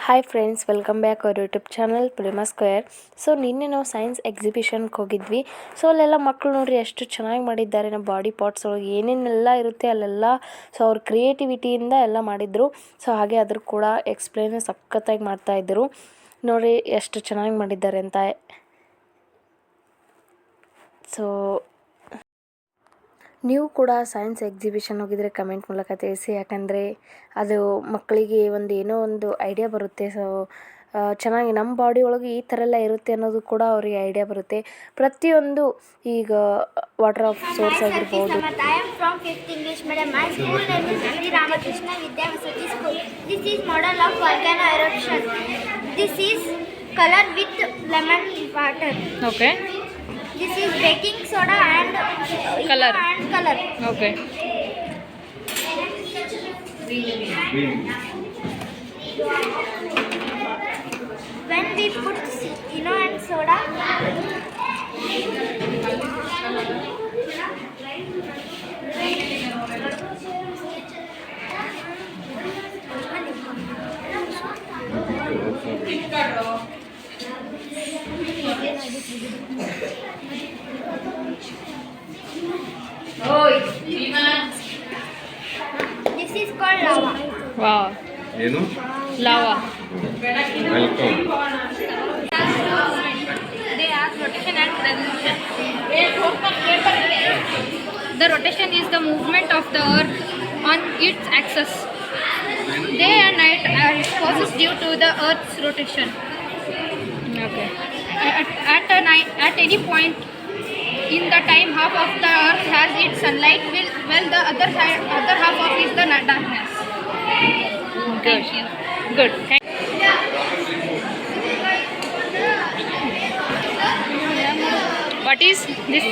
Hi friends, welcome back our YouTube channel Prema square. So ನಿನ್ನೆ ನಾವು science ಎಕ್ಸಿಬಿಷನ್ಗೆ ಹೋಗಿದ್ವಿ. So ಅಲ್ಲೆಲ್ಲ ಮಕ್ಕಳು ನೋಡ್ರಿ ಎಷ್ಟು ಚೆನ್ನಾಗಿ ಮಾಡಿದ್ದಾರೆ. ನಮ್ಮ ಬಾಡಿ ಪಾರ್ಟ್ಸ್ ಒಳಗೆ ಏನೇನೆಲ್ಲ ಇರುತ್ತೆ ಅಲ್ಲೆಲ್ಲ ಸೊ ಅವ್ರ ಕ್ರಿಯೇಟಿವಿಟಿಯಿಂದ ಎಲ್ಲ ಮಾಡಿದರು. ಸೊ ಹಾಗೆ ಅದ್ರ ಕೂಡ ಎಕ್ಸ್ಪ್ಲೇನ್ ಸಖತ್ತಾಗಿ ಮಾಡ್ತಾಯಿದ್ದರು. ನೋಡಿರಿ ಎಷ್ಟು ಚೆನ್ನಾಗಿ ಮಾಡಿದ್ದಾರೆ ಅಂತ. ಸೊ ನೀವು ಕೂಡ ಸೈನ್ಸ್ ಎಕ್ಸಿಬಿಷನ್ ಹೋಗಿದರೆ ಕಮೆಂಟ್ ಮೂಲಕ ತಿಳಿಸಿ. ಯಾಕಂದರೆ ಅದು ಮಕ್ಕಳಿಗೆ ಏನೋ ಒಂದು ಐಡಿಯಾ ಬರುತ್ತೆ. ಸೊ ಚೆನ್ನಾಗಿ ನಮ್ಮ ಬಾಡಿ ಒಳಗೆ ಈ ಥರ ಎಲ್ಲ ಇರುತ್ತೆ ಅನ್ನೋದು ಕೂಡ ಅವರಿಗೆ ಐಡಿಯಾ ಬರುತ್ತೆ. ಪ್ರತಿಯೊಂದು ಈಗ ವಾಟರ್ ಆಫ್ ಸೋರ್ಸ್ ಆಗಿರ್ಬೋದು. color with lemon water. Okay. This is baking soda and Color. color. Okay. When we put Eno and soda, this is called lava. Wow. Lava. Welcome. They ask rotation and revolution. The rotation is the movement of the earth on its axis. Day and night are causes due to the earth's rotation. Okay. At any point in the time, half of the earth has its sunlight, while the other half of is the darkness. Good. Thank you. Good. What is this?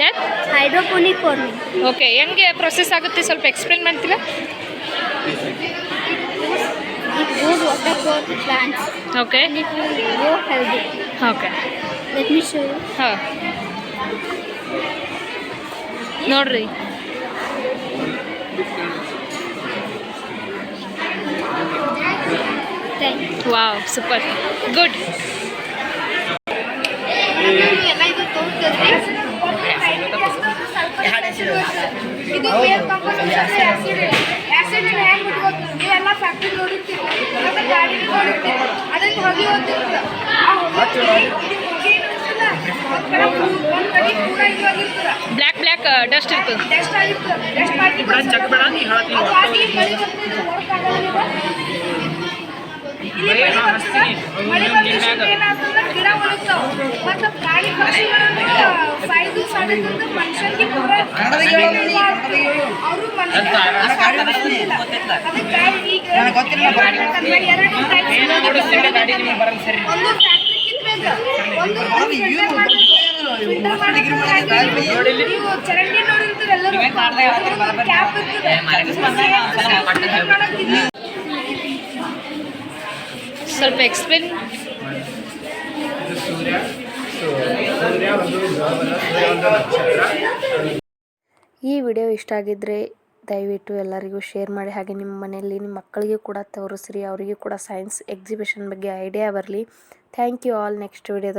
That? Hydroponic farming. Okay, ಹೆಂಗೆ process ಆಗುತ್ತೆ ಸ್ವಲ್ಪ explain ಮಾಡ್ತೀರಾ? It goes water for plants. Okay. And it will grow healthy. Okay. Let me show you. ಹಾಂ, ನೋಡ್ರಿ. Thank you. Wow, super, good. ಇದು ಬೇರ್ company acid ಹ್ಯಾಂಗ್ ಬಿಟ್ಕೊತೀವಿ. ನೀವೆಲ್ಲ factory ನೋಡಿರ್ತೀವಿ, ಮತ್ತೆ ಗಾಡಿ ನೋಡಿರ್ತೀವಿ. ಅದಕ್ಕೆ ಹೊಗೆ ಹೋಗ್ತಿರ್ತದೆ. ಆ ಹೊಗೆ ಒಂದ್ ಕಡೆ ಪೂರ ಇದಾಗಿರ್ತದೆ. ಬ್ಲ್ಯಾಕ್ ಡಸ್ಟ್ ಇರ್ತದೆ. ಡಸ್ಟ್ ಆಗಿರ್ತದೆ. ಡಸ್ಟ್ ಪಾರ್ಟಿಕಲ್ಸ್ ಅದು ಆಗಿ ಮಳೆ ಬರ್ತದೆ. ಹೊರಕಾಗಲ್ಲ. ಇಲ್ಲಿ ಮಳೆ ಬರ್ತದೆ. ಮಳೆ ಬಂದ ಏನಾಗ್ತದೆ, ಗಿಡ ಒಣಗ್ತಾವ. ಮತ್ತು ಪ್ರಾಣಿ ಪಕ್ಷಿಗಳನ್ನು ಸಾಯ್ದು ಸಾಧಿಸಿದ್ದು ಮನುಷ್ಯನಿಗೆ ಪೂರ ಅವರು ಮನುಷ್ಯನಿಗೆ ಅದಕ್ಕಾಗಿ ಈಗ ಎರಡು ಒಂದು ಫ್ಯಾಕ್ಟ್ರಿ ಕಿತ್ಬೇಕು, ಒಂದು ನೀವು ಚರಂಡಿ ನೋಡಿರ್ತೀವಿ ಎಲ್ಲರೂ. ಕ್ಯಾಪ್ ಇರ್ತದೆ. ಸ್ವಲ್ಪ ಎಕ್ಸ್ಪ್ಲೇನ್. ಈ ವಿಡಿಯೋ ಇಷ್ಟ ಆಗಿದ್ದರೆ ದಯವಿಟ್ಟು ಎಲ್ಲರಿಗೂ ಶೇರ್ ಮಾಡಿ. ಹಾಗೆ ನಿಮ್ಮ ಮನೆಯಲ್ಲಿ ನಿಮ್ಮ ಮಕ್ಕಳಿಗೆ ಕೂಡ ತೋರಿಸ್ರಿ, ಅವರಿಗೆ ಕೂಡ ಸೈನ್ಸ್ ಎಕ್ಸಿಬಿಷನ್ ಬಗ್ಗೆ ಐಡಿಯಾ ಬರಲಿ. Thank you all. ನೆಕ್ಸ್ಟ್ ವಿಡಿಯೋದಲ್ಲಿ